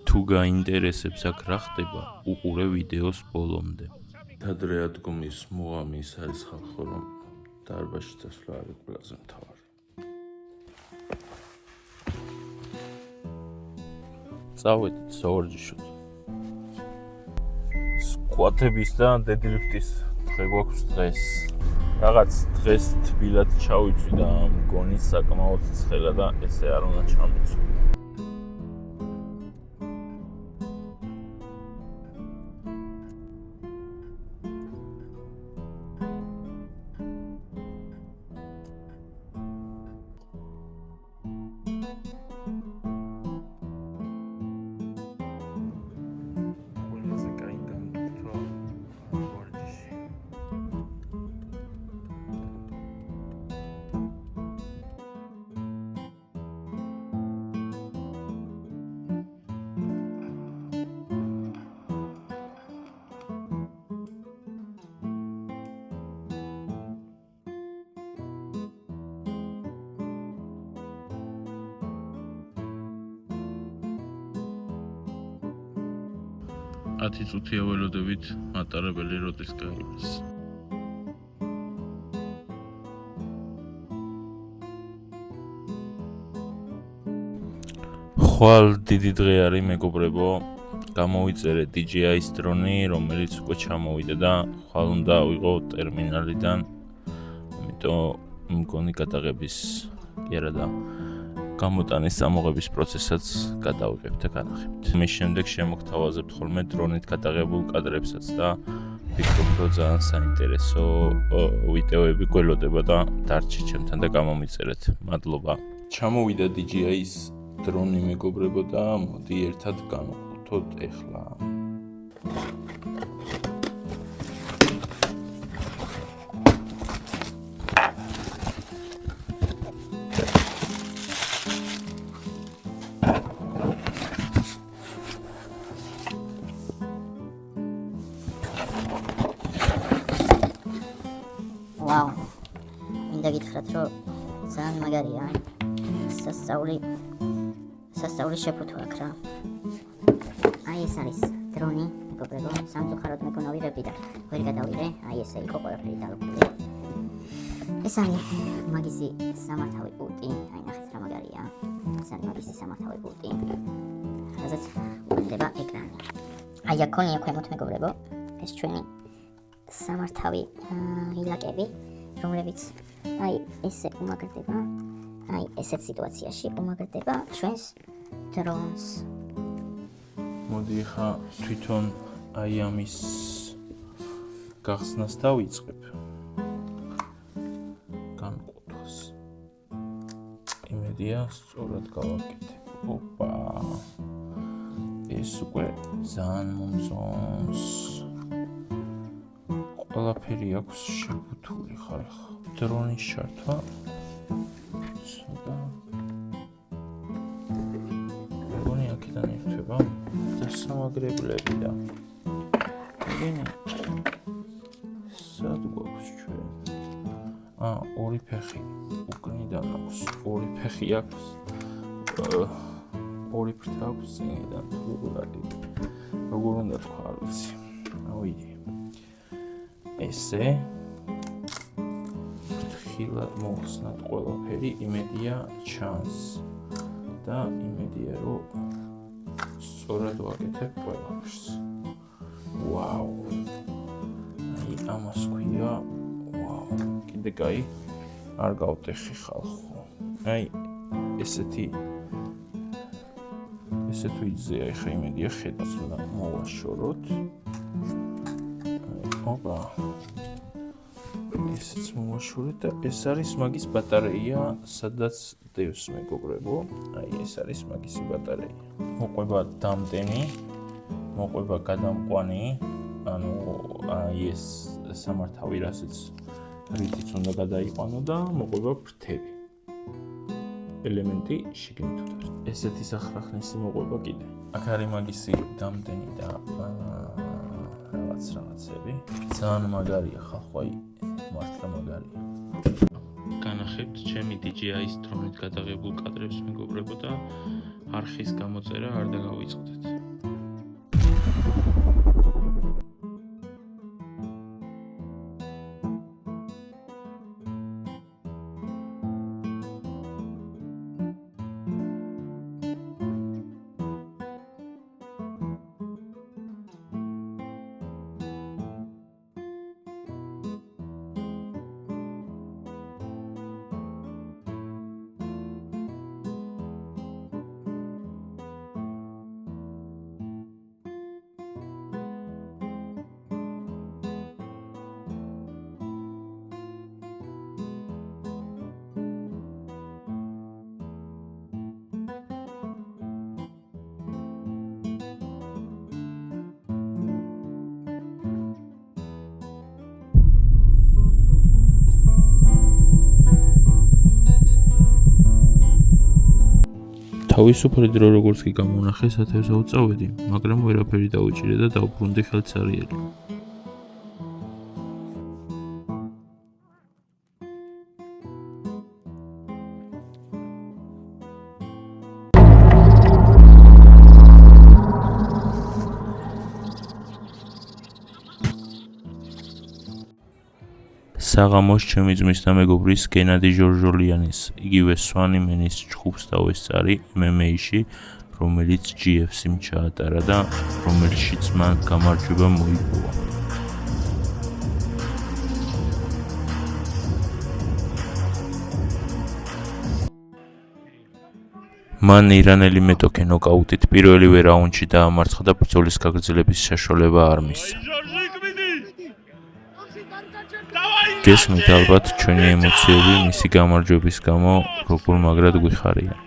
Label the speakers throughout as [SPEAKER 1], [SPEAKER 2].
[SPEAKER 1] თუ გაინტერესებს აქ რა ხდება, უყურე ვიდეოს ბოლომდე. ადრე ადგომის მოამი ის არის ხალხო, რომ დარბაზში წასვლა არის ყველაზე მთავარი. წავედით საორჯიშოდ. სკვათების და დედლიფტის დღე გვაქვს დღეს. რაღაც დღეს თბილად ჩავიცვი და მგონი საკმაოდ ცხელა და ესე არ უნდა ჩამიცვი. ათი წუთია ველოდებით მატარებელი როდის გაივლის. ხვალ დიდი დღე არის მეგობრებო, გამოვიწერე DJI-ის დრონი, რომელიც უკვე ჩამოვიდა და ხვალ უნდა ავიღო ტერმინალიდან, იმიტომ მგონი გადაღების კი არა და გამოტანის ამოღების პროცესაც გადავიღებთ და განახებთ. მის შემდეგ შემოგთავაზებთ ხოლმე დრონით გადაღებულ კადრებსაც და ვფიქრობ, რომ ძალიან საინტერესო ვიდეოები გველოდება და დარჩით ჩემთან და გამომიწერეთ. მადლობა. ჩამოვიდა DJI-ის დრონი მეგობრებო და მოდი ერთად განვყუთოთ ეხლა.
[SPEAKER 2] ვაუ, მინდა გითხრათ, რომ ძალიან მაგარია. სასწაული შეფუთვა აქ რა. აი ეს არის დრონი, მეგობრებო, სამწუხაროდ მეკონა ვიღებდი და ვერ გადავიღე. აი ესე იყო ყველაფერი დალოქული. ეს არის მაგისი სამართავი პულტი, აი ნახეთ რა მაგარია. ეს არის მაგისი სამართავი პულტი. რაზეც უყენდება ეკრანი. აი აქ ქონია ქვემოთ მეგობრებო, ეს ჩვენი სამართავი ილაკები, რომლებიც აი ესე უმაგრდება, აი ესეთ სიტუაციაში უმაგრდება ჩვენს დრონს.
[SPEAKER 1] მოდი ხა თვითონ აი ამის გახსნას დავიწყებ. განყუთვას. იმედია სწორად გავაკეთებ. ოპა. ეს უკვე ძალიან მომწონს. ყველაფერი აქვს შეფუთული ხალხ. დრონის შართვა. მგონი აქედან ერთვება და სამაგრებლები და მგონი სად გვაქვს ჩვენ? ორი ფეხი უკნიდან აქვს, ორი ფეხი აქვს. ორი ფრთა აქვს წინიდან. როგორ უნდა თქვა, არ ვიცი. ავიდე. ესე ფრთხილად მოხსნათ ყველაფერი, იმედია ჩანს და იმედია რომ სწორად ვაკეთებ ყველაფერს. ვაუ, აი ამას ქვია, ვაუ, კიდე კაი არ გავტეხი ხალხო. აი ესეთი ვიძეა, ეხა იმედია ხედავს და მოვაშოროთ. ოპა. ესეც მოვაშორეთ და ეს არის მაგის ბატარეია, სადაც დევს მეგობრებო. აი ეს არის მაგისი ბატარეია. მოყვება დამტენი, მოყვება გადამყვანი, ანუ აი ეს სამართავი, რასაც რითიც უნდა გადაიყვანო და მოყვება ფრთები. ელემენტი შიგნით უდგას. ესეთი სახრახლისი მოყვება კიდე. აქ არის მაგისი დამტენი და რაღაცები. ძალიან მაგარია ხალხო, აი მართლა მაგარია. განახებთ ჩემი DJI-ის დრონით გადაღებულ კადრებს მეგობრებო და არხის გამოწერა არ დაგავიწყდეთ. თავისუფალი დრო როგორც კი გამონახე სათევზაო წავედი, მაგრამ ვერაფერი დავიჭირე და დავბრუნდი ხელცარიელი. საღამოს ჩემი ძმის და მეგობრის გენადი ჟორჟოლიანის, იგივე სვანიმენის ჯგუფს დავესწარი MMA-ში, რომელიც GFC-მ ჩაატარა და რომელშიც მან გამარჯვება მოიპოვა. მან ირანელი მეტოქე ნოკაუტით პირველივე რაუნდში დაამარცხა და ბრძოლის გაგრძელების საშუალება არ მისცა. გესმით ალბათ ჩვენი ემოციები მისი გამარჯვების გამო როგორ მაგრად გვიხარია.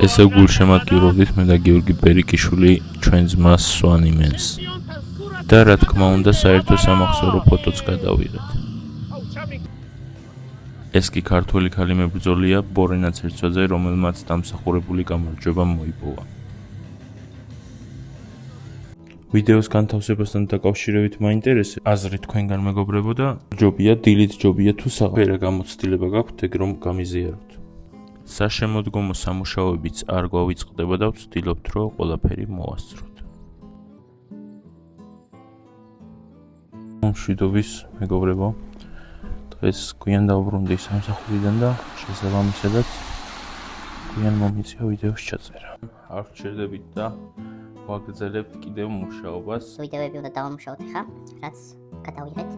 [SPEAKER 1] ესე გულშემატკივრობდით მე და გიორგი ბერიკიშვილი ჩვენ ძმას სვანიმენს და რა თქმა უნდა საერთო სამახსოვრო ფოტოც გადავიღეთ. ეს კი ქართველი ქალი მებრძოლია ბორენა ცერცვაძე, რომელმაც დამსახურებული გამარჯვება მოიპოვა. ვიდეოს განთავსებასთან დაკავშირებით მაინტერესებს აზრი თქვენგან მეგობრებო და ჯობია დილით ჯობია თუ საღამო გამოცდილება გაქვთ ეგ რომ გამიზიაროთ. საშემოდგომო სამუშაოებიც არ გვავიწყდება და ვცდილობთ რომ ყველაფერი მოვასწროთ. მშვიდობის მეგობრებო, დღეს გვიან დავბრუნდი სამსახურიდან და შესაბამისად გვიან მომიწია ვიდეოს ჩაწერა. არ ვჩერდებით და ვაგრძელებთ კიდევ მუშაობას.
[SPEAKER 2] ვიდეოები უნდა დავამუშავოთ ხა, რაც გადავიღეთ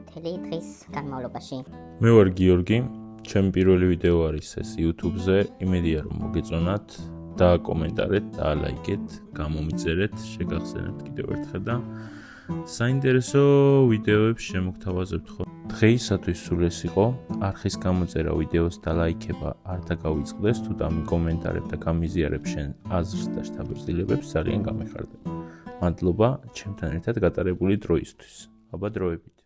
[SPEAKER 2] მთელი დღის განმავლობაში.
[SPEAKER 1] მე ვარ გიორგი. ჩემი პირველი ვიდეო არის ეს YouTube-ზე, იმედია რომ მოგეწონათ, დააკომენტარეთ, დაალაიქეთ, გამომიწერეთ, შეგახსენებთ კიდევ ერთხელ და საინტერესო ვიდეოებს შემოგთავაზებთ ხო. დღეისათვის სულ ეს იყო, არხის გამოწერა ვიდეოს დალაიქება არ დაგავიწყდეს, თუ დამიკომენტარებ და გამიზიარებ შენ აზრს და შთაბერძილებებს ძალიან გამეხარდება. მადლობა ჩემთან ერთად გატარებული დროისთვის. აბა დროებით.